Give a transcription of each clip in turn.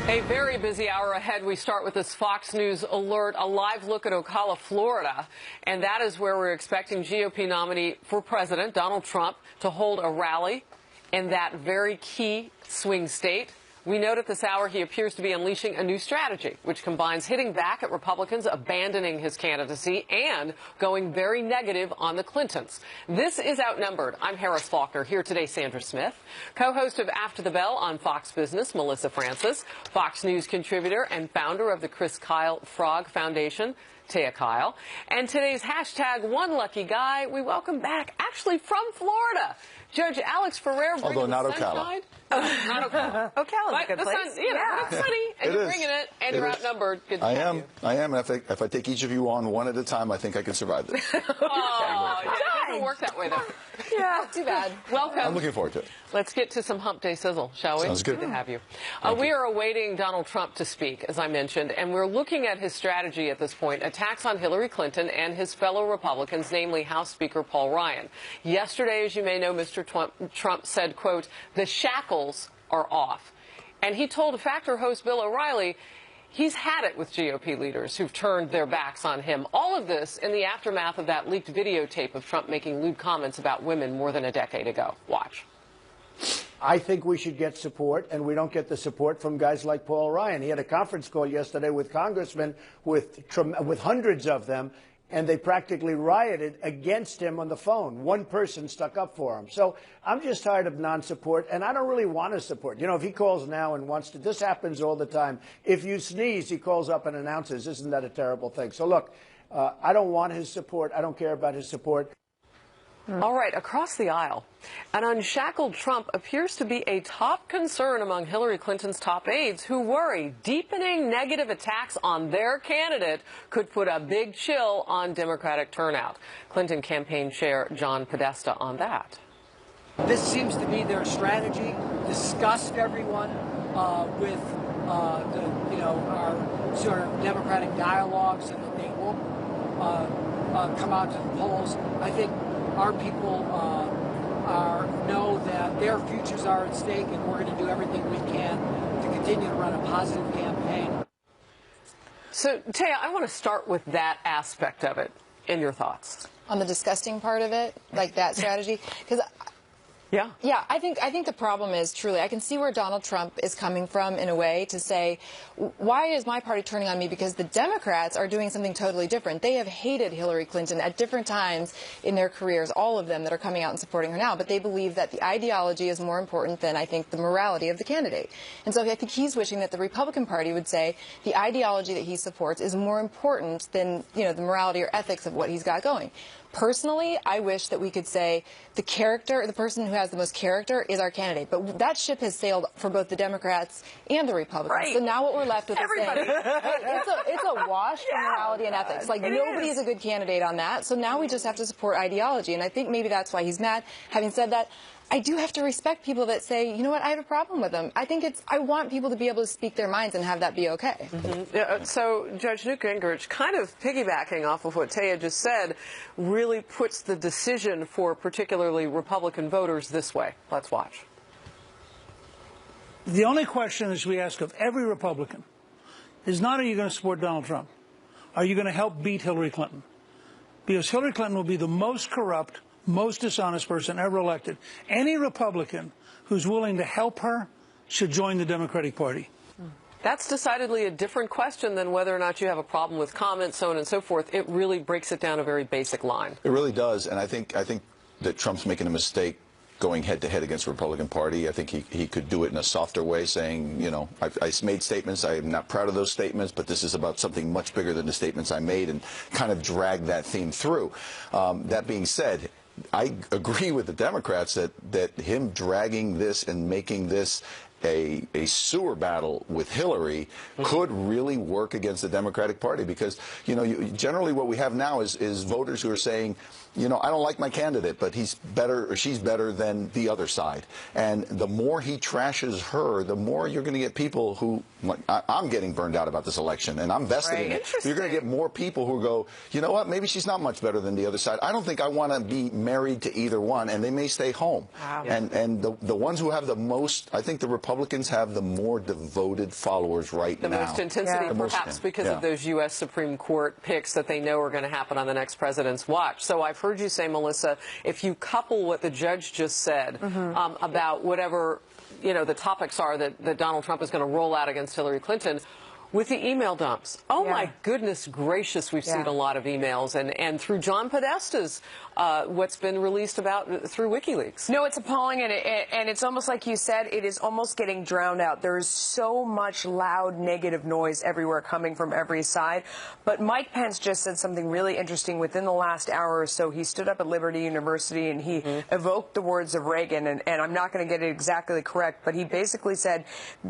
A very busy hour ahead. We start with this Fox News alert, a live look at Ocala, Florida. And that is where we're expecting GOP nominee for president, Donald Trump, to hold a rally in that very key swing state. We note at this hour he appears to be unleashing a new strategy, which combines hitting back at Republicans, abandoning his candidacy, and going very negative on the Clintons. This is Outnumbered. I'm Harris Faulkner. Here today, Sandra Smith, co-host of After the Bell on Fox Business, Melissa Francis, Fox News contributor and founder of the Chris Kyle Frog Foundation, Taya Kyle. And today's hashtag One Lucky Guy, we welcome back, actually from Florida, Judge Alex Ferrer. Although not Ocala. Not Ocala. Ocala's a good place. It's sunny, and you're bringing it, and you're outnumbered. Good to have you. I am. If I take each of you on one at a time, I think I can survive this. Oh, it doesn't work that way, though. Yeah, too bad. Welcome. I'm looking forward to it. Let's get to some hump day sizzle, shall we? Sounds good. Good to have you. We are awaiting Donald Trump to speak, as I mentioned, and we're looking at his strategy at this point, attacks on Hillary Clinton and his fellow Republicans, namely House Speaker Paul Ryan. Yesterday, as you may know, Mr. Trump said, quote, "The shackles are off." And he told Factor host Bill O'Reilly he's had it with GOP leaders who've turned their backs on him. All of this in the aftermath of that leaked videotape of Trump making lewd comments about women more than a decade ago. Watch. I think we should get support, and we don't get the support from guys like Paul Ryan. He had a conference call yesterday with congressmen, with hundreds of them, and they practically rioted against him on the phone. One person stuck up for him. So I'm just tired of non-support, and I don't really want to support. You know, if he calls now and wants to, this happens all the time. If you sneeze, he calls up and announces. Isn't that a terrible thing? So look, I don't want his support. I don't care about his support. All right, across the aisle, an unshackled Trump appears to be a top concern among Hillary Clinton's top aides who worry deepening negative attacks on their candidate could put a big chill on Democratic turnout. Clinton campaign chair John Podesta on that. This seems to be their strategy: disgust everyone with our sort of Democratic dialogue, so that they won't come out to the polls. I think our people know that their futures are at stake, and we're going to do everything we can to continue to run a positive campaign. So, Taya, I want to start with that aspect of it. In your thoughts on the disgusting part of it, like that strategy, because. Yeah, I think the problem is, truly, I can see where Donald Trump is coming from in a way to say, why is my party turning on me? Because the Democrats are doing something totally different. They have hated Hillary Clinton at different times in their careers, all of them that are coming out and supporting her now, but they believe that the ideology is more important than, I think, the morality of the candidate. And so I think he's wishing that the Republican Party would say the ideology that he supports is more important than, the morality or ethics of what he's got going. Personally, I wish that we could say the person who has the most character is our candidate. But that ship has sailed for both the Democrats and the Republicans. Right. So now what we're left with is saying, hey, it's a wash for morality and ethics. Like, nobody is a good candidate on that. So now we just have to support ideology. And I think maybe that's why he's mad. Having said that, I do have to respect people that say, you know what, I have a problem with them. I want people to be able to speak their minds and have that be okay. So Judge Newt Gingrich, kind of piggybacking off of what Taya just said, really puts the decision for particularly Republican voters this way. Let's watch. The only question that we ask of every Republican is not, are you going to support Donald Trump? Are you going to help beat Hillary Clinton? Because Hillary Clinton will be the most corrupt, most dishonest person ever elected. Any Republican who's willing to help her should join the Democratic Party. That's decidedly a different question than whether or not you have a problem with comments, so on and so forth. It really breaks it down a very basic line. It really does, and I think that Trump's making a mistake going head-to-head against the Republican Party. I think he could do it in a softer way, saying, I made statements, I am not proud of those statements, but this is about something much bigger than the statements I made, and kind of drag that theme through. That being said, I agree with the Democrats that him dragging this and making this a sewer battle with Hillary could really work against the Democratic Party, because generally what we have now is voters who are saying, I don't like my candidate, but he's better or she's better than the other side. And the more he trashes her, the more you're going to get people who, I'm getting burned out about this election, and I'm vested in it. You're going to get more people who go, you know what, maybe she's not much better than the other side. I don't think I want to be married to either one, and they may stay home. Wow. And the ones who have the most, I think the Republicans Republicans have the more devoted followers right now. The most intensity, perhaps because of those U.S. Supreme Court picks that they know are going to happen on the next president's watch. So I've heard you say, Melissa, if you couple what the judge just said about whatever, the topics are that Donald Trump is going to roll out against Hillary Clinton, with the email dumps. Oh, my goodness gracious, we've seen a lot of emails. And through John Podesta's, what's been released about through WikiLeaks. No, it's appalling, and it's almost like you said, it is almost getting drowned out. There is so much loud negative noise everywhere coming from every side. But Mike Pence just said something really interesting within the last hour or so. He stood up at Liberty University and he evoked the words of Reagan, and I'm not going to get it exactly correct, but he basically said,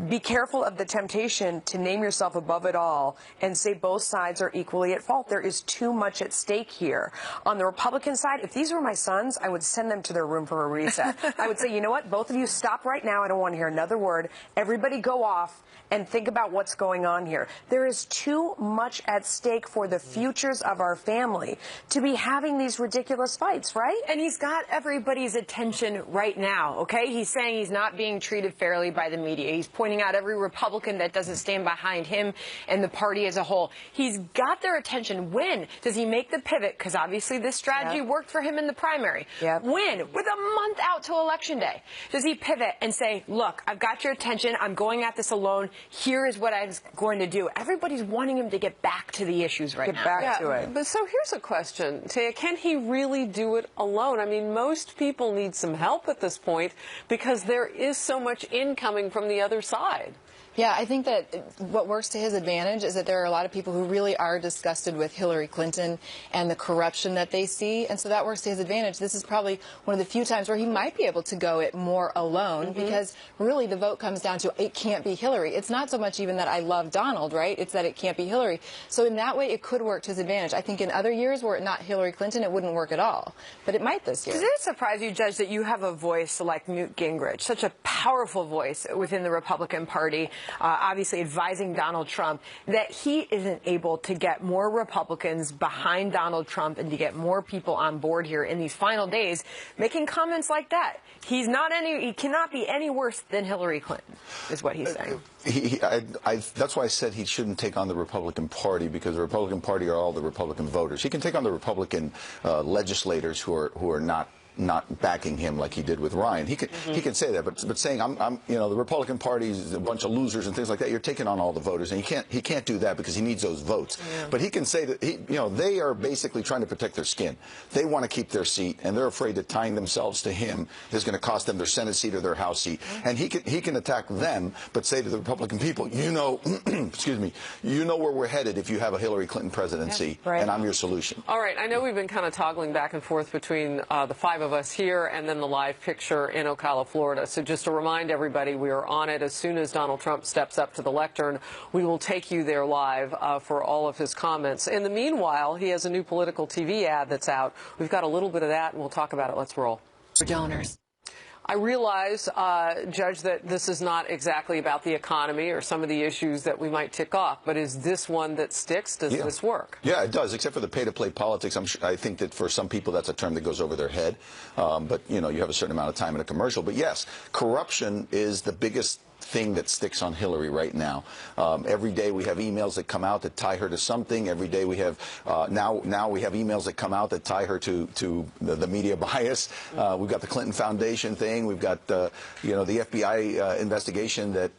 be careful of the temptation to name yourself above it all and say both sides are equally at fault. There is too much at stake here. On the Republican side, if these were my sons, I would send them to their room for a reset. I would say, you know what, both of you stop right now. I don't want to hear another word. Everybody go off and think about what's going on here. There is too much at stake for the futures of our family to be having these ridiculous fights, right? And he's got everybody's attention right now, okay? He's saying he's not being treated fairly by the media. He's pointing out every Republican that doesn't stand behind him and the party as a whole. He's got their attention. When does he make the pivot? Because obviously this strategy worked for him in the primary. When? With a month out to Election Day. Does he pivot and say, look, I've got your attention. I'm going at this alone. Here is what I'm going to do. Everybody's wanting him to get back to the issues right now. Get back to it. But so here's a question, Taya. Can he really do it alone? I mean, most people need some help at this point because there is so much incoming from the other side. Yeah, I think that what works to his advantage is that there are a lot of people who really are disgusted with Hillary Clinton and the corruption that they see, and so that works to his advantage. This is probably one of the few times where he might be able to go it more alone because really the vote comes down to it can't be Hillary. It's not so much even that I love Donald, right? It's that it can't be Hillary. So in that way, it could work to his advantage. I think in other years were it not Hillary Clinton, it wouldn't work at all. But it might this year. Does it surprise you, Judge, that you have a voice like Newt Gingrich, such a powerful voice within the Republican Party, obviously advising Donald Trump, that he isn't able to get more Republicans behind Donald Trump and to get more people on board here in these final days, making comments like that? He cannot be any worse than Hillary Clinton, is what he's saying. That's why I said he shouldn't take on the Republican Party, because the Republican Party are all the Republican voters. He can take on the Republican legislators who are not backing him like he did with Ryan. He can say that, but saying the Republican Party is a bunch of losers and things like that, you're taking on all the voters, and he can't do that because he needs those votes. But he can say that they are basically trying to protect their skin. They want to keep their seat, and they're afraid that tying themselves to him is going to cost them their Senate seat or their House seat. And he can attack them, but say to the Republican people, excuse me, you know where we're headed if you have a Hillary Clinton presidency, and I'm your solution. All right, I know we've been kind of toggling back and forth between the five of us here and then the live picture in Ocala, Florida. So just to remind everybody, we are on it. As soon as Donald Trump steps up to the lectern, we will take you there live for all of his comments. In the meanwhile, he has a new political TV ad that's out. We've got a little bit of that, and we'll talk about it. Let's roll. For donors. I realize, Judge, that this is not exactly about the economy or some of the issues that we might tick off, but is this one that sticks? Does this work? Yeah, it does, except for the pay-to-play politics. I think that for some people that's a term that goes over their head, but, you have a certain amount of time in a commercial. But, yes, corruption is the biggest thing that sticks on Hillary right now. Every day we have emails that come out that tie her to something. Every day we have now we have emails that come out that tie her to the media bias. We've got the Clinton Foundation thing. We've got the FBI investigation that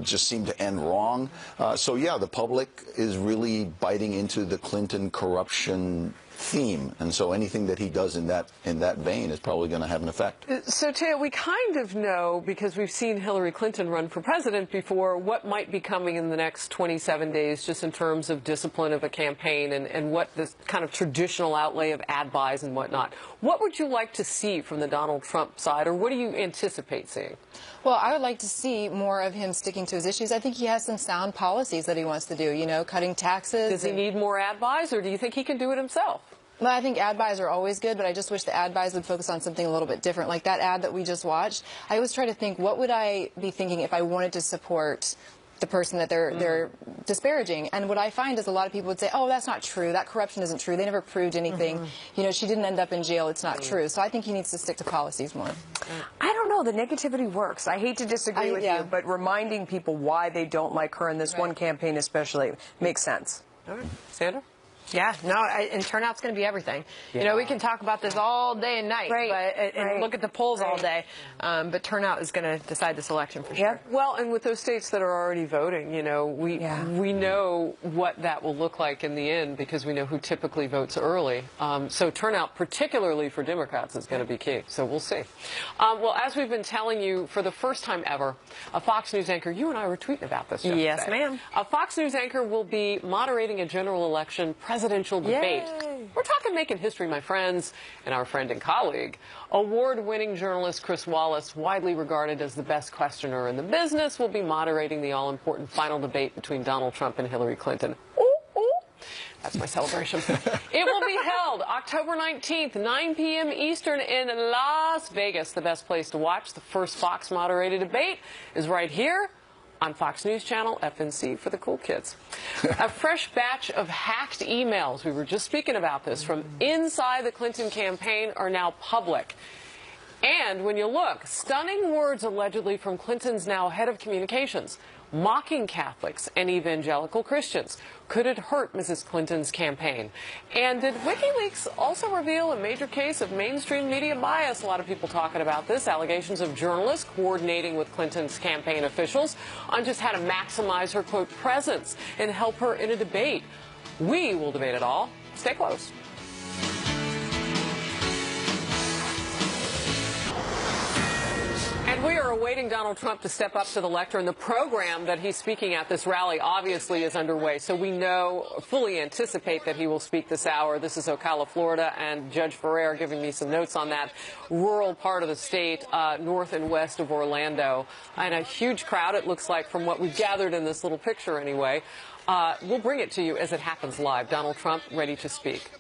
just seemed to end wrong. So yeah, the public is really biting into the Clinton corruption theme, and so anything that he does in that vein is probably going to have an effect. So, Taya, we kind of know, because we've seen Hillary Clinton run for president before, what might be coming in the next 27 days just in terms of discipline of a campaign and what the kind of traditional outlay of ad buys and whatnot. What would you like to see from the Donald Trump side, or what do you anticipate seeing? Well, I would like to see more of him sticking to his issues. I think he has some sound policies that he wants to do, cutting taxes. Does he need more ad buys, or do you think he can do it himself? Well, I think ad buys are always good, but I just wish the ad buys would focus on something a little bit different. Like that ad that we just watched, I always try to think, what would I be thinking if I wanted to support the person that they're disparaging. And what I find is a lot of people would say, oh, that's not true. That corruption isn't true. They never proved anything. You know, she didn't end up in jail. It's not true. So I think he needs to stick to policies more. I don't know. The negativity works. I hate to disagree with you, but reminding people why they don't like her in this one campaign especially makes sense. All right. Sandra? Yeah, no, and turnout's going to be everything. Yeah. You know, we can talk about this all day and night, and look at the polls all day, but turnout is going to decide this election for sure. Well, and with those states that are already voting, you know, we know what that will look like in the end because we know who typically votes early. So turnout, particularly for Democrats, is going to be key. So we'll see. Well, as we've been telling you for the first time ever, a Fox News anchor, you and I were tweeting about this yesterday. Yes, ma'am. A Fox News anchor will be moderating a general election presidential debate. Yay. We're talking making history, my friends, and our friend and colleague, award-winning journalist Chris Wallace, widely regarded as the best questioner in the business, will be moderating the all-important final debate between Donald Trump and Hillary Clinton. Ooh, ooh. That's my celebration. It will be held October 19th, 9 p.m. Eastern in Las Vegas. The best place to watch the first Fox-moderated debate is right here on Fox News Channel, FNC for the cool kids. A fresh batch of hacked emails, we were just speaking about this, from inside the Clinton campaign are now public. And when you look, stunning words allegedly from Clinton's now head of communications, mocking Catholics and evangelical Christians. Could it hurt Mrs. Clinton's campaign? And did WikiLeaks also reveal a major case of mainstream media bias? A lot of people talking about this. Allegations of journalists coordinating with Clinton's campaign officials on just how to maximize her, quote, presence and help her in a debate. We will debate it all. Stay close. And we are awaiting Donald Trump to step up to the lectern. The program that he's speaking at this rally obviously is underway, so we fully anticipate that he will speak this hour. This is Ocala, Florida, and Judge Ferrer giving me some notes on that rural part of the state, north and west of Orlando. And a huge crowd, it looks like, from what we've gathered in this little picture anyway. We'll bring it to you as it happens live. Donald Trump ready to speak.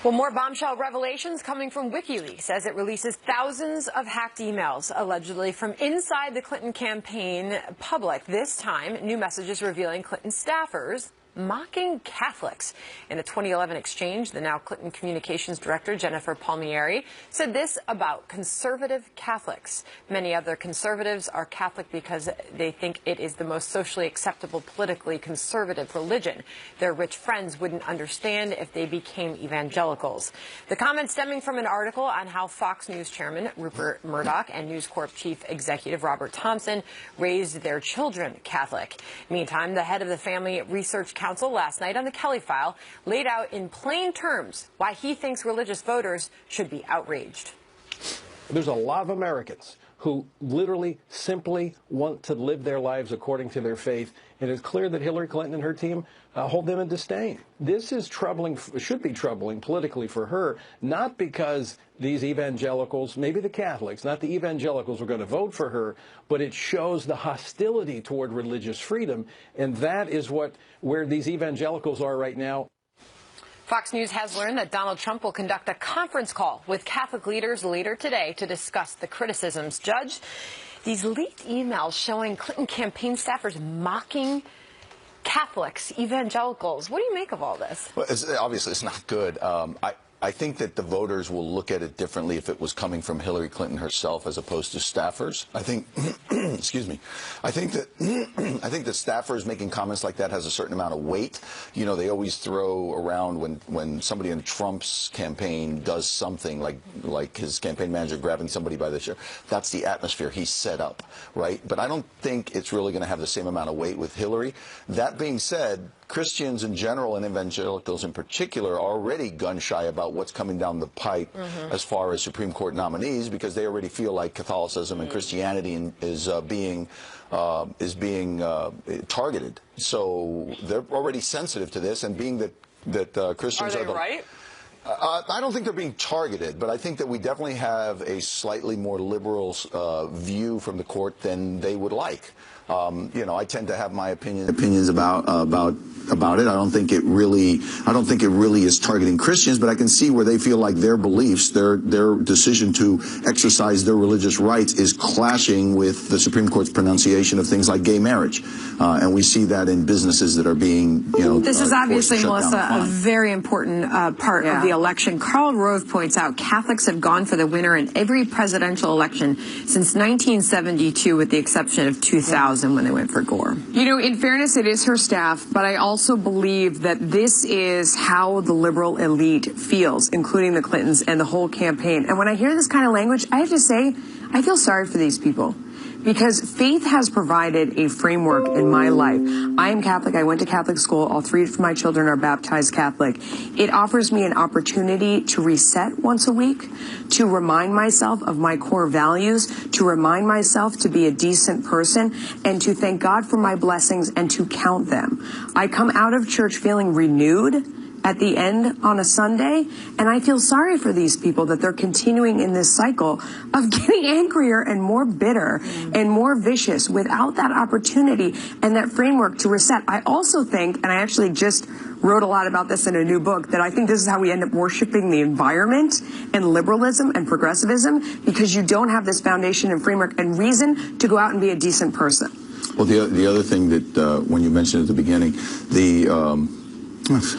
Well, more bombshell revelations coming from WikiLeaks as it releases thousands of hacked emails, allegedly from inside the Clinton campaign public. This time, new messages revealing Clinton staffers mocking Catholics. In a 2011 exchange, the now Clinton communications director, Jennifer Palmieri, said this about conservative Catholics. Many other conservatives are Catholic because they think it is the most socially acceptable, politically conservative religion. Their rich friends wouldn't understand if they became evangelicals. The comment stemming from an article on how Fox News chairman Rupert Murdoch and News Corp chief executive Robert Thompson raised their children Catholic. Meantime, the head of the Family Research Council last night on the Kelly File laid out in plain terms why he thinks religious voters should be outraged. There's a lot of Americans who literally simply want to live their lives according to their faith, and it's clear that Hillary Clinton and her team hold them in disdain. This is troubling, should be troubling politically for her, not because these evangelicals, maybe the Catholics, not the evangelicals are going to vote for her, but it shows the hostility toward religious freedom, and that is where these evangelicals are right now. Fox News has learned that Donald Trump will conduct a conference call with Catholic leaders later today to discuss the criticisms. Judge, these leaked emails showing Clinton campaign staffers mocking Catholics, evangelicals. What do you make of all this? Well, obviously, it's not good. I think that the voters will look at it differently if it was coming from Hillary Clinton herself as opposed to staffers. I think, excuse me, I think that staffers making comments like that has a certain amount of weight. You know, they always throw around when somebody in Trump's campaign does something like his campaign manager grabbing somebody by the shirt. That's the atmosphere he's set up, right? But I don't think it's really going to have the same amount of weight with Hillary. That being said, Christians in general and evangelicals in particular are already gun-shy about what's coming down the pipe as far as Supreme Court nominees, because they already feel like Catholicism and Christianity is being targeted. So they're already sensitive to this, and being that Christians are they right? I don't think they're being targeted, but I think that we definitely have a slightly more liberal view from the court than they would like. You know, I tend to have my opinions about it. I don't think it really is targeting Christians, but I can see where they feel like their beliefs, their decision to exercise their religious rights is clashing with the Supreme Court's pronunciation of things like gay marriage. And we see that in businesses that are being, you know, this is obviously, Melissa, a very important part of the election. Karl Rove points out Catholics have gone for the winner in every presidential election since 1972, with the exception of 2000 when they went for Gore. You know, in fairness, it is her staff, but I also believe that this is how the liberal elite feels, including the Clintons and the whole campaign. And when I hear this kind of language, I have to say, I feel sorry for these people. Because faith has provided a framework in my life. I am Catholic. I went to Catholic school. All three of my children are baptized Catholic. It offers me an opportunity to reset once a week, to remind myself of my core values, to remind myself to be a decent person, and to thank God for my blessings and to count them. I come out of church feeling renewed at the end on a Sunday, and I feel sorry for these people that they're continuing in this cycle of getting angrier and more bitter and more vicious without that opportunity and that framework to reset. I also think, and I actually just wrote a lot about this in a new book, that I think this is how we end up worshiping the environment and liberalism and progressivism, because you don't have this foundation and framework and reason to go out and be a decent person. Well, the other thing that when you mentioned at the beginning,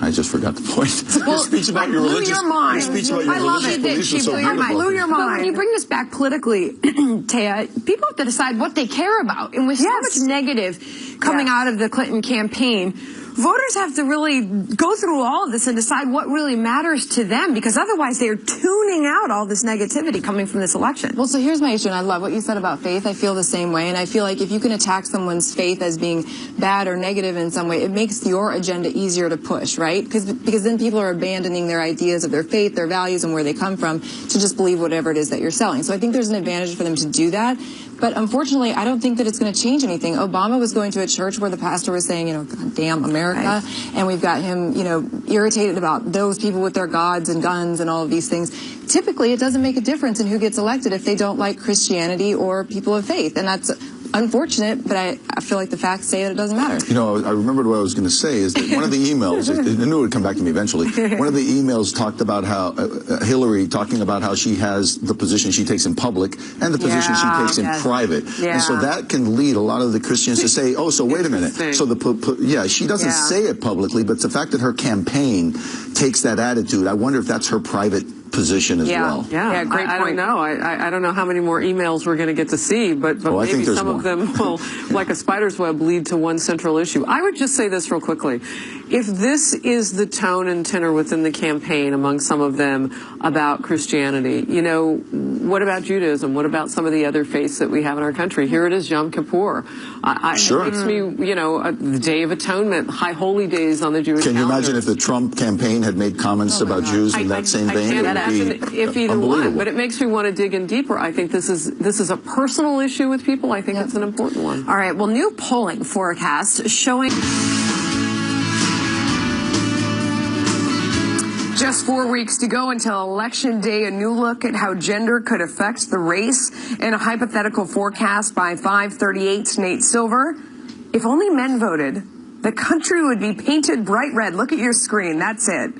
I just forgot the point. Well, your speech about your religious, your mind. Your speech about your religious beliefs was so beautiful. Blew your mind. But when you bring this back politically, Taya, people have to decide what they care about. And with so much negative coming out of the Clinton campaign, voters have to really go through all of this and decide what really matters to them, because otherwise they are tuning out all this negativity coming from this election. Well, so here's my issue, and I love what you said about faith. I feel the same way, and I feel like if you can attack someone's faith as being bad or negative in some way, it makes your agenda easier to push, right? Because then people are abandoning their ideas of their faith, their values, and where they come from to just believe whatever it is that you're selling. So I think there's an advantage for them to do that. But unfortunately, I don't think that it's going to change anything. Obama was going to a church where the pastor was saying, you know, God damn America. And we've got him, you know, irritated about those people with their gods and guns and all of these things. Typically, it doesn't make a difference in who gets elected if they don't like Christianity or people of faith. And that's unfortunate, but I feel like the facts say that it doesn't matter. You know, I remembered what I was going to say is that one of the emails, I knew it would come back to me eventually, one of the emails talked about how Hillary talking about how she has the position she takes in public and the position she takes in private. And so that can lead a lot of the Christians to say, oh, so wait a minute. So she doesn't say it publicly, but it's the fact that her campaign takes that attitude. I wonder if that's her private position as well. Yeah, great point. I don't know. I don't know how many more emails we're going to get to see, but maybe some of them will, like a spider's web, lead to one central issue. I would just say this real quickly. If this is the tone and tenor within the campaign among some of them about Christianity, you know, what about Judaism? What about some of the other faiths that we have in our country? Here it is, Yom Kippur. It makes me, you know, the Day of Atonement, High Holy Days on the Jewish calendar. Can you imagine if the Trump campaign had made comments about Jews in that same vein? I can't imagine if either one, but it makes me want to dig in deeper. I think this is a personal issue with people. I think it's an important one. All right, well, new polling forecasts showing just 4 weeks to go until Election Day. A new look at how gender could affect the race in a hypothetical forecast by 538's Nate Silver. If only men voted, the country would be painted bright red. Look at your screen. That's it.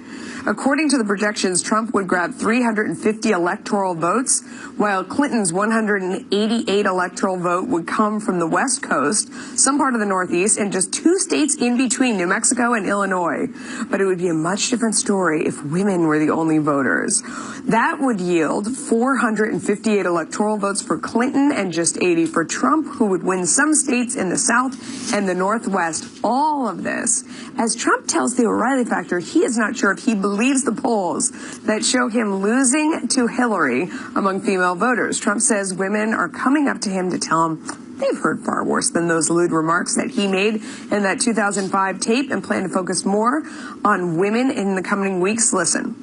According to the projections, Trump would grab 350 electoral votes, while Clinton's 188 electoral vote would come from the West Coast, some part of the Northeast, and just 2 states in between, New Mexico and Illinois. But it would be a much different story if women were the only voters. That would yield 458 electoral votes for Clinton and just 80 for Trump, who would win some states in the South and the Northwest. All of this, as Trump tells the O'Reilly Factor, he is not sure if he believes the polls that show him losing to Hillary among female voters. Trump says women are coming up to him to tell him they've heard far worse than those lewd remarks that he made in that 2005 tape, and plan to focus more on women in the coming weeks. Listen.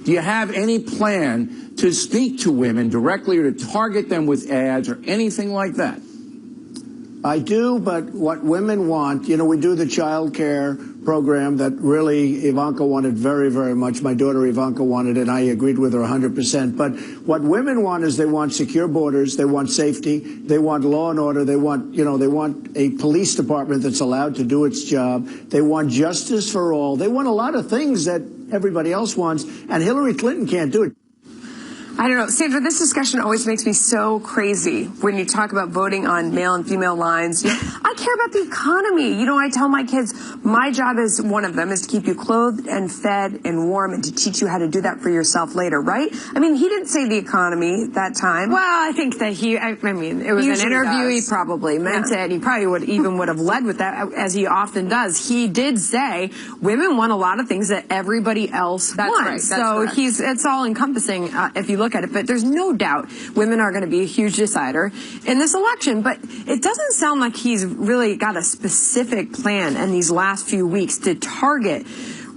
Do you have any plan to speak to women directly or to target them with ads or anything like that? I do, but what women want, you know, we do the child care program that really Ivanka wanted very, very much. My daughter Ivanka wanted it, and I agreed with her 100%. But what women want is they want secure borders, they want safety, they want law and order, they want, they want a police department that's allowed to do its job, they want justice for all, they want a lot of things that everybody else wants, and Hillary Clinton can't do it. I don't know, Sandra, this discussion always makes me so crazy when you talk about voting on male and female lines. I care about the economy. I tell my kids, my job is one of them is to keep you clothed and fed and warm and to teach you how to do that for yourself later, right? I mean, he didn't say the economy that time. Well, I think that it was an interview. He probably meant it. He probably would have led with that, as he often does. He did say women want a lot of things that everybody else wants. Right. It's all encompassing if you look at it, but there's no doubt women are going to be a huge decider in this election. But it doesn't sound like he's really got a specific plan in these last few weeks to target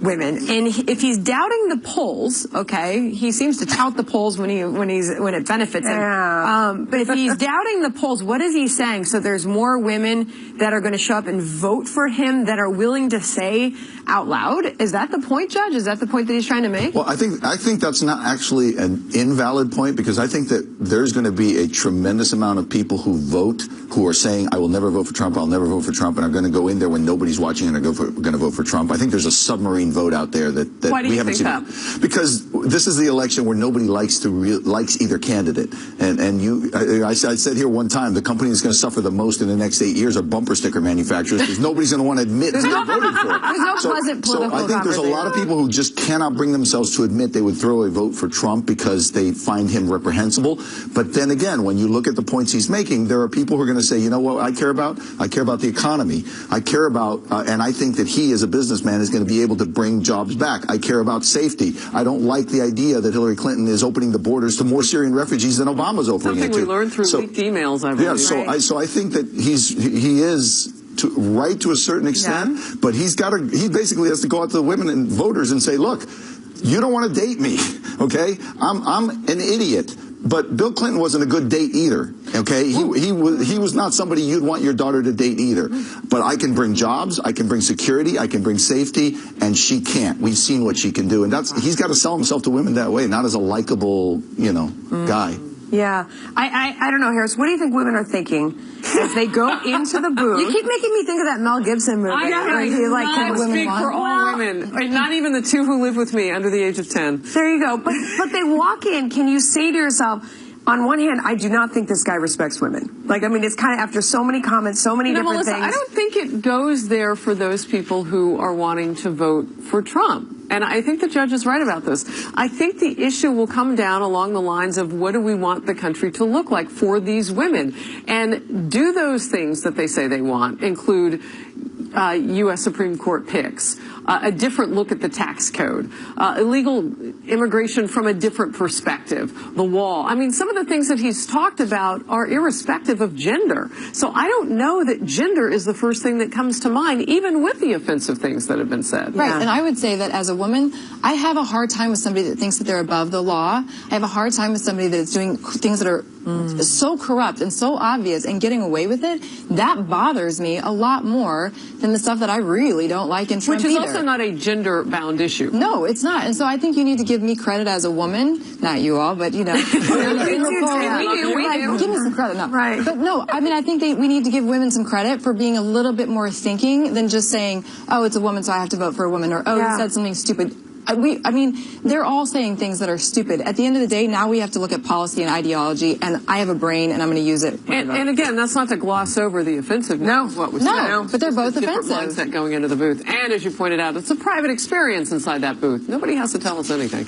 women. And if he's doubting the polls, okay, he seems to tout the polls when it benefits him. Yeah. But if he's doubting the polls, what is he saying? So there's more women that are going to show up and vote for him that are willing to say out loud. Is that the point, Judge? Is that the point that he's trying to make? Well, I think that's not actually an invalid point, because I think that there's going to be a tremendous amount of people who vote who are saying, I will never vote for Trump, I'll never vote for Trump, and are going to go in there when nobody's watching and are going to vote for Trump. I think there's a submarine vote out there that we haven't seen. Because this is the election where nobody likes either candidate. And I said here one time, the company that's going to suffer the most in the next 8 years are bumper sticker manufacturers, because nobody's going to want to admit who they voted for. There's no pleasant political So I think there's a lot of people who just cannot bring themselves to admit they would throw a vote for Trump because they find him reprehensible. But then again, when you look at the points he's making, there are people who are going to say, you know what I care about? I care about the economy. I care about, and I think that he as a businessman is going to be able to bring jobs back. I care about safety. I don't like the idea that Hillary Clinton is opening the borders to more Syrian refugees than Obama's opening it to. Something we learned through leaked emails, I believe. Yeah, so I think that he is right to a certain extent, but he basically has to go out to the women and voters and say, look, you don't want to date me, okay? I'm an idiot. But Bill Clinton wasn't a good date either, okay? He was not somebody you'd want your daughter to date either. But I can bring jobs, I can bring security, I can bring safety, and she can't. We've seen what she can do, and he's got to sell himself to women that way, not as a likable, guy. Yeah. I don't know, Harris. What do you think women are thinking as they go into the booth? You keep making me think of that Mel Gibson movie. I cannot speak for all women. Not even the two who live with me under the age of 10. There you go. But they walk in. Can you say to yourself, on one hand, I do not think this guy respects women. It's kind of after so many comments, so many different Melissa, things. I don't think it goes there for those people who are wanting to vote for Trump. And I think the judge is right about this. I think the issue will come down along the lines of what do we want the country to look like for these women? And do those things that they say they want include U.S. Supreme Court picks, a different look at the tax code, illegal immigration from a different perspective, the wall. I mean, some of the things that he's talked about are irrespective of gender. So I don't know that gender is the first thing that comes to mind, even with the offensive things that have been said. Right, and I would say that as a woman, I have a hard time with somebody that thinks that they're above the law. I have a hard time with somebody that is doing things that are so corrupt and so obvious and getting away with it. That bothers me a lot more than the stuff that I really don't like in Trump Which is either. also not a gender-bound issue. No, it's not. And so I think you need to give me credit as a woman. Not you all, but, We do. Give me some credit. No. Right. But no, I mean, I think we need to give women some credit for being a little bit more thinking than just saying, oh, it's a woman, so I have to vote for a woman, or, oh, you said something stupid. I mean, they're all saying things that are stupid. At the end of the day, now we have to look at policy and ideology, and I have a brain, and I'm going to use it. And again, that's not to gloss over the offensiveness of what was said. No, but they're both offensive. Different mindset going into the booth. And as you pointed out, it's a private experience inside that booth. Nobody has to tell us anything.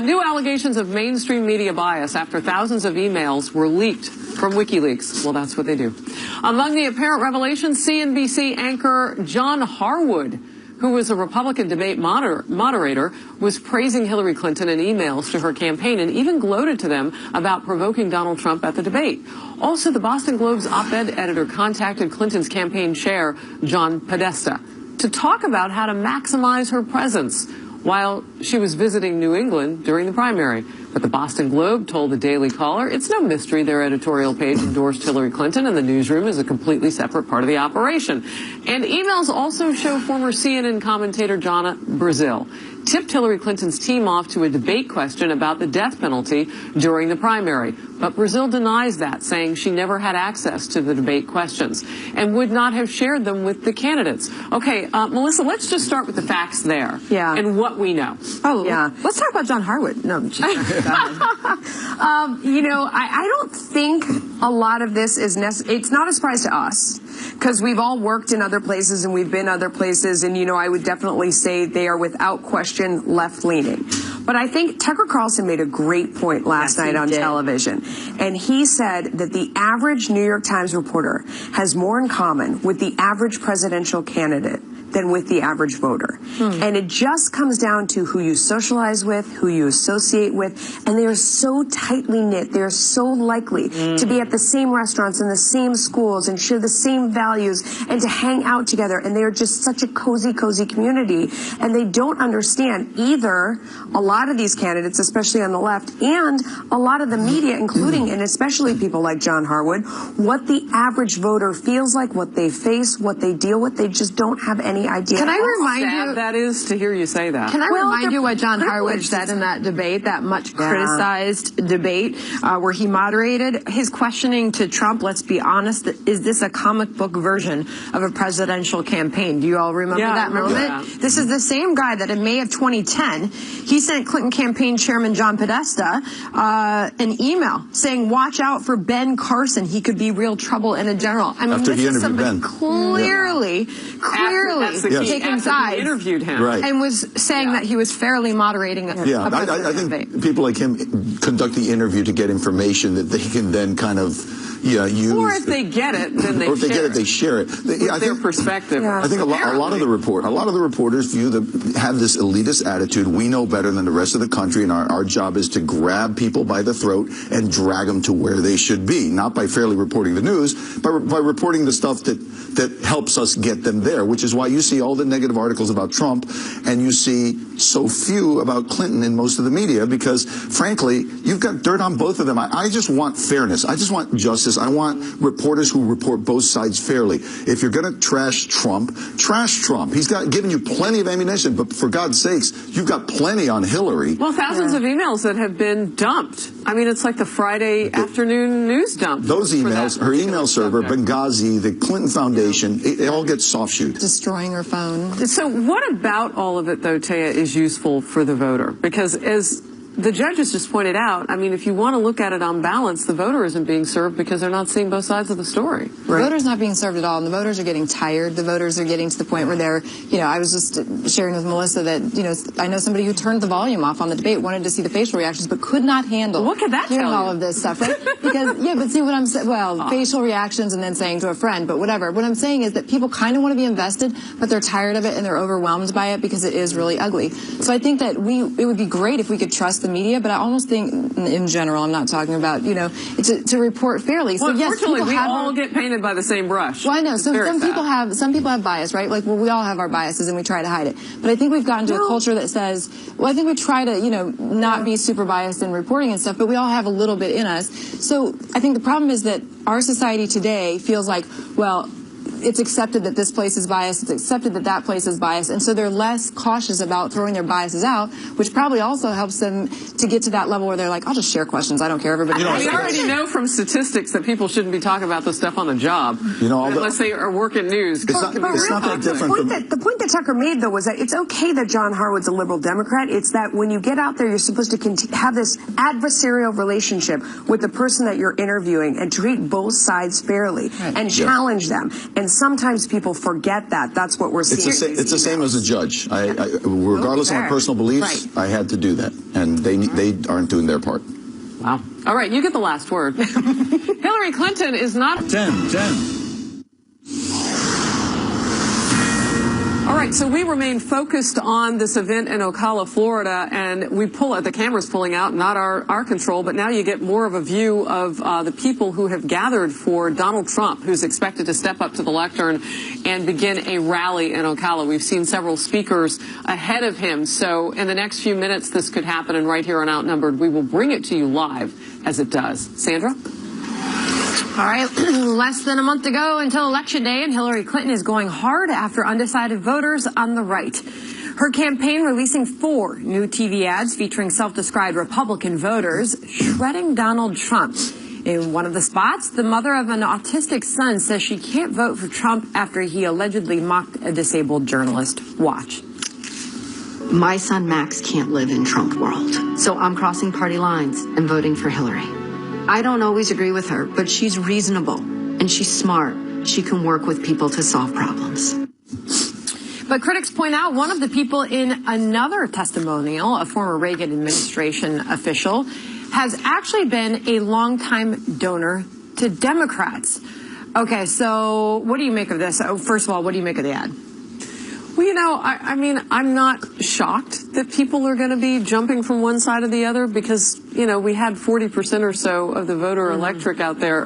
New allegations of mainstream media bias after thousands of emails were leaked from WikiLeaks. Well, that's what they do. Among the apparent revelations, CNBC anchor John Harwood, who was a Republican debate moderator, was praising Hillary Clinton in emails to her campaign and even gloated to them about provoking Donald Trump at the debate. Also, the Boston Globe's op-ed editor contacted Clinton's campaign chair, John Podesta, to talk about how to maximize her presence while she was visiting New England during the primary. But the Boston Globe told the Daily Caller it's no mystery their editorial page endorsed Hillary Clinton, and the newsroom is a completely separate part of the operation. And emails also show former CNN commentator Jonna Brazil tipped Hillary Clinton's team off to a debate question about the death penalty during the primary. But Brazil denies that, saying she never had access to the debate questions and would not have shared them with the candidates. Okay, Melissa, let's just start with the facts there. Yeah. And what we know. Oh, yeah. Let's talk about John Harwood. No, you know, I don't think a lot of this is necessary. It's not a surprise to us because we've all worked in other places and we've been other places. And, you know, I would definitely say they are without question left-leaning. But I think Tucker Carlson made a great point last night on television. And he said that the average New York Times reporter has more in common with the average presidential candidate than with the average voter. And it just comes down to who you socialize with, who you associate with, and they are so tightly knit. They are so likely to be at the same restaurants and the same schools and share the same values and to hang out together. And they are just such a cozy, cozy community. And they don't understand either a lot of these candidates, especially on the left, and a lot of the media, including and especially people like John Harwood, what the average voter feels like, what they face, what they deal with. They just don't have any idea. Can I remind you? That is to hear you say that. Can I remind you what John Harwood said in that debate, that much criticized debate, where he moderated his questioning to Trump? Let's be honest. Is this a comic book version of a presidential campaign? Do you all remember that moment? Yeah. This is the same guy that in May of 2010, he sent Clinton campaign chairman John Podesta an email saying, "Watch out for Ben Carson. He could be real trouble in a general." I mean, after this is somebody Ben. clearly taking sides, interviewed him, and was saying that he was fairly moderating. I think people like him conduct the interview to get information that they can then kind of use. Or if they get it, then they share it. Or if they get it, they share it. Their perspective. I think a lot of the reporters have this elitist attitude. We know better than the rest of the country, and our job is to grab people by the throat and drag them to where they should be, not by fairly reporting the news, but by reporting the stuff that helps us get them there, which is why you see all the negative articles about Trump and you see so few about Clinton in most of the media, because frankly, you've got dirt on both of them. I just want fairness. I just want justice. I want reporters who report both sides fairly. If you're going to trash Trump, trash Trump. He's given you plenty of ammunition, but for God's sakes, you've got plenty on Hillary. Well, thousands of emails that have been dumped. I mean, it's like the Friday afternoon news dump. Those emails, her email server, Benghazi, the Clinton Foundation, it all gets soft shoot. Destroying her phone. So what about all of it, though, Taya, is useful for the voter? Because as the judges just pointed out, I mean, if you want to look at it on balance, the voter isn't being served because they're not seeing both sides of the story. The voter's not being served at all, and the voters are getting tired. The voters are getting to the point where they're, I was just sharing with Melissa that, I know somebody who turned the volume off on the debate, wanted to see the facial reactions, but could not handle what could that hearing tell all you? of this stuff, right? Because, but see what I'm saying, facial reactions and then saying to a friend, but whatever. What I'm saying is that people kind of want to be invested, but they're tired of it and they're overwhelmed by it because it is really ugly. So I think that it would be great if we could trust the media, but I almost think, in general, I'm not talking about, to report fairly. So well, yes, unfortunately, we all get painted by the same brush. Well, I know. Some people have bias, right? Like, well, we all have our biases and we try to hide it. But I think we've gotten to a culture that says, well, I think we try to, not be super biased in reporting and stuff, but we all have a little bit in us. So I think the problem is that our society today feels like, well, it's accepted that this place is biased, it's accepted that that place is biased, and so they're less cautious about throwing their biases out, which probably also helps them to get to that level where they're like, I'll just share questions, I don't care, everybody. We already know from statistics that people shouldn't be talking about this stuff on the job, unless they are working news. It's not that different. The point that Tucker made, though, was that it's okay that John Harwood's a liberal Democrat. It's that when you get out there, you're supposed to have this adversarial relationship with the person that you're interviewing and treat both sides fairly and challenge them. And sometimes people forget that. That's what we're seeing. It's the same as a judge. Regardless of my personal beliefs, I had to do that, and they aren't doing their part. Wow. All right, you get the last word. Hillary Clinton is not... 10. All right, so we remain focused on this event in Ocala, Florida, and the camera's pulling out, not our control, but now you get more of a view of the people who have gathered for Donald Trump, who's expected to step up to the lectern and begin a rally in Ocala. We've seen several speakers ahead of him, so in the next few minutes this could happen, and right here on Outnumbered, we will bring it to you live as it does. Sandra? All right, less than a month to go until Election Day, and Hillary Clinton is going hard after undecided voters on the right. Her campaign releasing 4 new TV ads featuring self-described Republican voters shredding Donald Trump. In one of the spots, the mother of an autistic son says she can't vote for Trump after he allegedly mocked a disabled journalist. Watch. My son Max can't live in Trump world, so I'm crossing party lines and voting for Hillary. I don't always agree with her, but she's reasonable and she's smart. She can work with people to solve problems. But critics point out one of the people in another testimonial, a former Reagan administration official, has actually been a longtime donor to Democrats. Okay, so what do you make of this? First of all, what do you make of the ad? Well, you know, I mean, I'm not shocked that people are going to be jumping from one side or the other because, you know, we had 40% or so of the voter electorate out there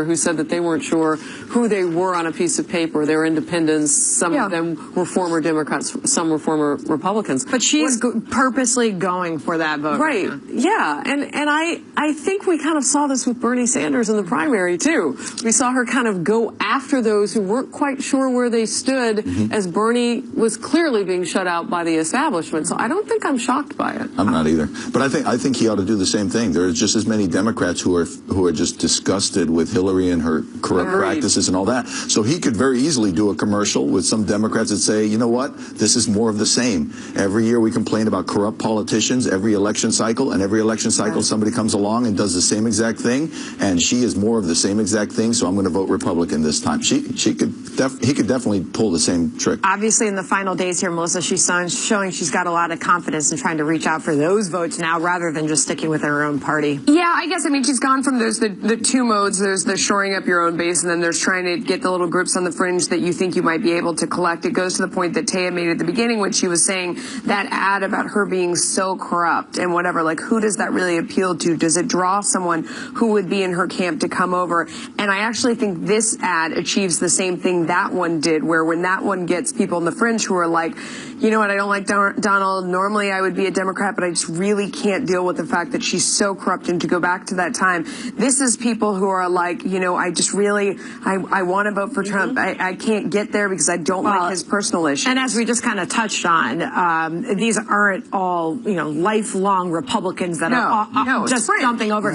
who said that they weren't sure who they were on a piece of paper. They were independents. Some of them were former Democrats. Some were former Republicans. But she's purposely going for that vote. Right. Yeah. And I think we kind of saw this with Bernie Sanders in the primary, too. We saw her kind of go after those who weren't quite sure where they stood as Bernie was clearly being shut out by the establishment. So I don't think I'm shocked by it. I'm not either. But I think he ought to do the same thing. There are just as many Democrats who are just disgusted with Hillary and her corrupt practices and all that. So he could very easily do a commercial with some Democrats that say, you know what, this is more of the same. Every year we complain about corrupt politicians, every election cycle, and every election cycle somebody comes along and does the same exact thing, and she is more of the same exact thing, so I'm going to vote Republican this time. He could definitely pull the same trick. Obviously, in the final days here, Melissa, she's showing she's got a lot of confidence in trying to reach out for those votes now rather than just sticking with her own party. Yeah, I guess, I mean, she's gone from there's the 2 modes. There's the shoring up your own base, and then there's trying to get the little groups on the fringe that you think you might be able to collect. It goes to the point that Taya made at the beginning when she was saying that ad about her being so corrupt and whatever. Like, who does that really appeal to? Does it draw someone who would be in her camp to come over? And I actually think this ad achieves the same thing that one did, where when that one gets people in the fringe who are like, you know what, I don't like Donald. Normally I would be a Democrat, but I just really can't deal with the fact that she's so corrupt. And to go back to that time, this is people who are like, you know, I just really, I want to vote for Trump. I can't get there because I don't like his personal issues. And as we just kind of touched on, these aren't all, you know, lifelong Republicans that are just jumping over.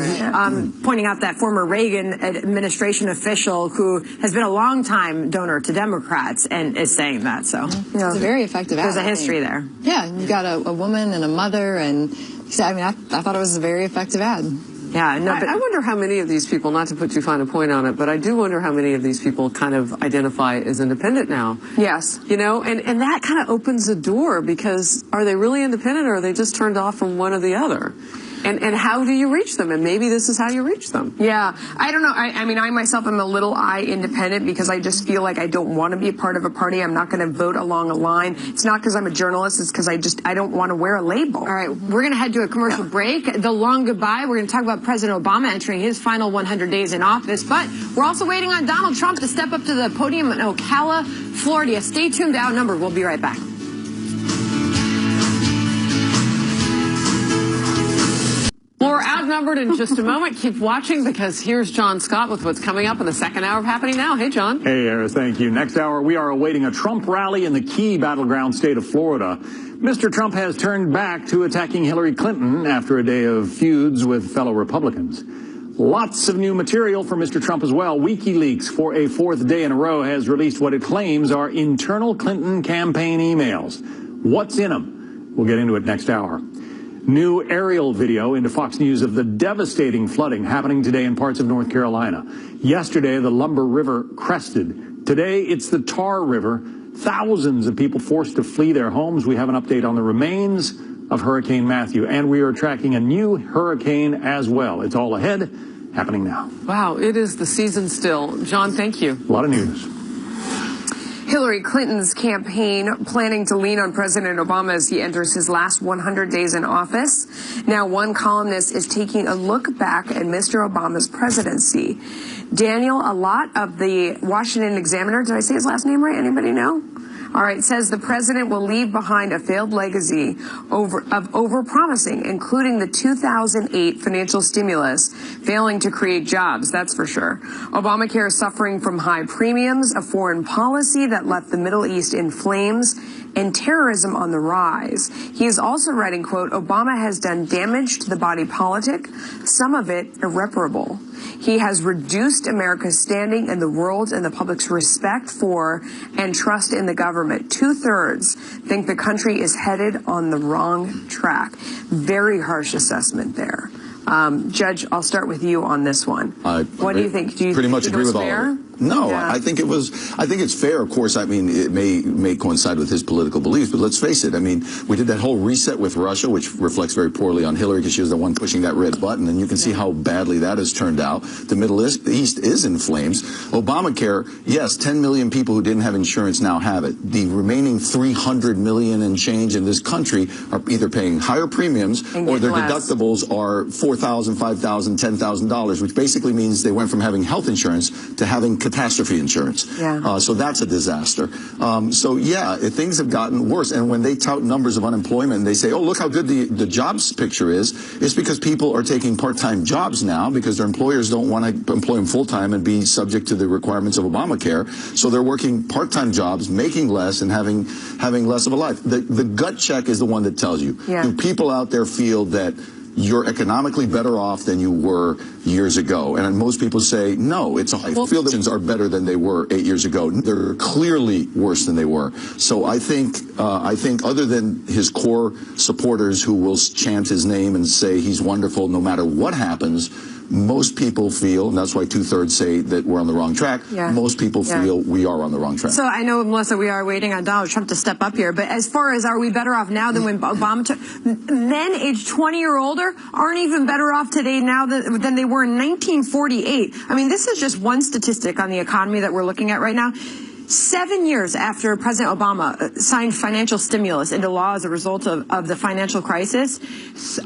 Pointing out that former Reagan administration official who has been a longtime donor to Democrats and is saying that. So it's a very effective ad. There's a history there. Yeah, you've got a woman and a mother, and I mean, I thought it was a very effective ad. Yeah, no, I wonder how many of these people, not to put too fine a point on it, but I do wonder how many of these people kind of identify as independent now. Yes. You know, and that kind of opens the door, because are they really independent, or are they just turned off from one or the other? And how do you reach them? And maybe this is how you reach them. Yeah, I don't know. I mean, I myself am a little independent because I just feel like I don't want to be a part of a party. I'm not going to vote along a line. It's not because I'm a journalist. It's because I don't want to wear a label. All right, we're going to head to a commercial break. The long goodbye. We're going to talk about President Obama entering his final 100 days in office. But we're also waiting on Donald Trump to step up to the podium in Ocala, Florida. Stay tuned to Outnumbered. We'll be right back. More Outnumbered in just a moment. Keep watching, because here's John Scott with what's coming up in the second hour of Happening Now. Hey, John. Hey, Eris, thank you. Next hour, we are awaiting a Trump rally in the key battleground state of Florida. Mr. Trump has turned back to attacking Hillary Clinton after a day of feuds with fellow Republicans. Lots of new material for Mr. Trump as well. WikiLeaks, for a 4th day in a row, has released what it claims are internal Clinton campaign emails. What's in them? We'll get into it next hour. New aerial video into Fox News of the devastating flooding happening today in parts of North Carolina. Yesterday, the Lumber River crested. Today, it's the Tar River. Thousands of people forced to flee their homes. We have an update on the remains of Hurricane Matthew, and we are tracking a new hurricane as well. It's all ahead, happening now. Wow, it is the season still. John, thank you. A lot of news. Hillary Clinton's campaign planning to lean on President Obama as he enters his last 100 days in office. Now, one columnist is taking a look back at Mr. Obama's presidency. Daniel Allott of the Washington Examiner, did I say his last name right? Anybody know? All right, says the president will leave behind a failed legacy of overpromising, including the 2008 financial stimulus, failing to create jobs, that's for sure. Obamacare is suffering from high premiums, a foreign policy that left the Middle East in flames, and terrorism on the rise. He is also writing, quote, Obama has done damage to the body politic, some of it irreparable. He has reduced America's standing in the world and the public's respect for and trust in the government. 2/3 think the country is headed on the wrong track. Very harsh assessment there. Judge, I'll start with you on this one. What do you think? Do you pretty much agree with all of it? No, yeah. I think it's fair. Of course, I mean, it may coincide with his political beliefs, but let's face it. I mean, we did that whole reset with Russia, which reflects very poorly on Hillary because she was the one pushing that red button, and you can see how badly that has turned out. The Middle East is in flames. Obamacare, yes, 10 million people who didn't have insurance now have it. The remaining 300 million and change in this country are either paying higher premiums or their deductibles are $4,000, $5,000, $10,000, which basically means they went from having health insurance to having catastrophe insurance. Yeah. So that's a disaster. So yeah, things have gotten worse. And when they tout numbers of unemployment, they say, oh, look how good the jobs picture is. It's because people are taking part-time jobs now because their employers don't want to employ them full-time and be subject to the requirements of Obamacare. So they're working part-time jobs, making less and having less of a life. The gut check is the one that tells you. Yeah. Do people out there feel that you're economically better off than you were years ago? And most people say, no, I feel the conditions are better than they were 8 years ago. They're clearly worse than they were. So I think other than his core supporters who will chant his name and say he's wonderful no matter what happens, most people feel, and that's why 2/3 say that we're on the wrong track, most people feel we are on the wrong track. So I know, Melissa, we are waiting on Donald Trump to step up here, but as far as are we better off now than when Obama took, men aged 20 or older aren't even better off today now than they were in 1948. I mean, this is just one statistic on the economy that we're looking at right now. 7 years after President Obama signed financial stimulus into law as a result of the financial crisis,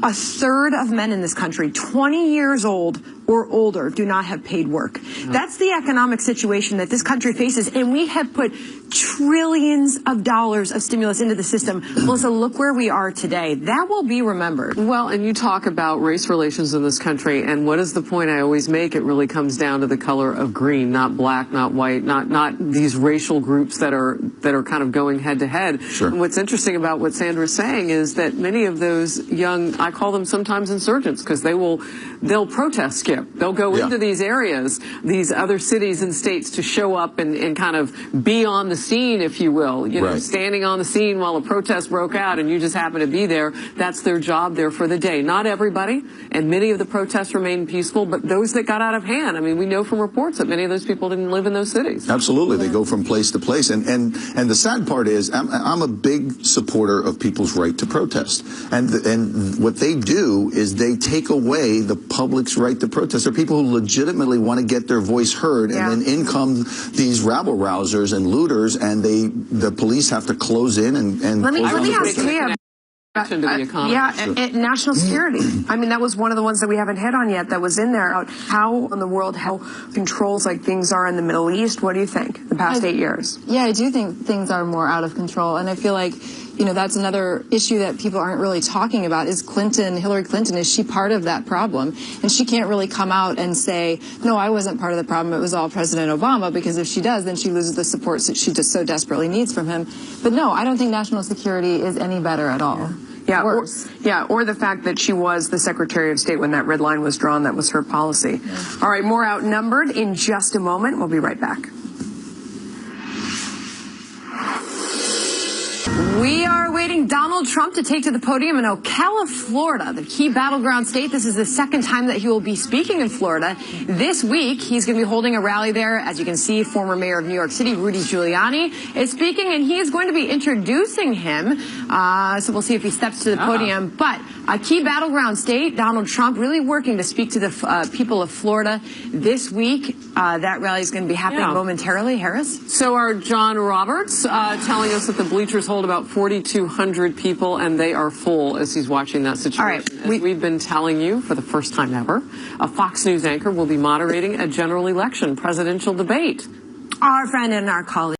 1/3 of men in this country, 20 years old or older, do not have paid work. That's the economic situation that this country faces, and we have put trillions of dollars of stimulus into the system. Melissa, look where we are today. That will be remembered. Well, and you talk about race relations in this country, and what is the point I always make? It really comes down to the color of green, not black, not white, not these racial groups that are kind of going head to head. Sure. And what's interesting about what Sandra's saying is that many of those young, I call them sometimes insurgents, because they'll protest, Skip. They'll go into these areas, these other cities and states, to show up and kind of be on the scene, if you will, standing on the scene while a protest broke out and you just happen to be there. That's their job there for the day. Not everybody, and many of the protests remained peaceful, but those that got out of hand, I mean, we know from reports that many of those people didn't live in those cities. Absolutely. They go from place to place. And the sad part is I'm a big supporter of people's right to protest. And what they do is they take away the public's right to protest. There are people who legitimately want to get their voice heard, and then in come these rabble-rousers and looters, and the police have to close in and let me ask you. To the economy. National security. I mean, that was one of the ones that we haven't hit on yet that was in there. How in the world, how controls like things are in the Middle East? What do you think the past 8 years? Yeah, I do think things are more out of control. And I feel like, that's another issue that people aren't really talking about is Hillary Clinton, is she part of that problem? And she can't really come out and say, no, I wasn't part of the problem. It was all President Obama, because if she does, then she loses the support that she just so desperately needs from him. But no, I don't think national security is any better at all. Yeah, or the fact that she was the Secretary of State when that red line was drawn. That was her policy. Yeah. All right, more Outnumbered in just a moment. We'll be right back. We are awaiting Donald Trump to take to the podium in Ocala, Florida, the key battleground state. This is the second time that he will be speaking in Florida. This week, he's going to be holding a rally there. As you can see, former mayor of New York City, Rudy Giuliani, is speaking, and he is going to be introducing him. So we'll see if he steps to the podium. But a key battleground state, Donald Trump really working to speak to the people of Florida this week. That rally is going to be happening momentarily. Harris? So our John Roberts telling us that the bleachers hold about 4,200 people, and they are full as he's watching that situation. All right, we've been telling you for the first time ever, a Fox News anchor will be moderating a general election presidential debate. Our friend and our colleague.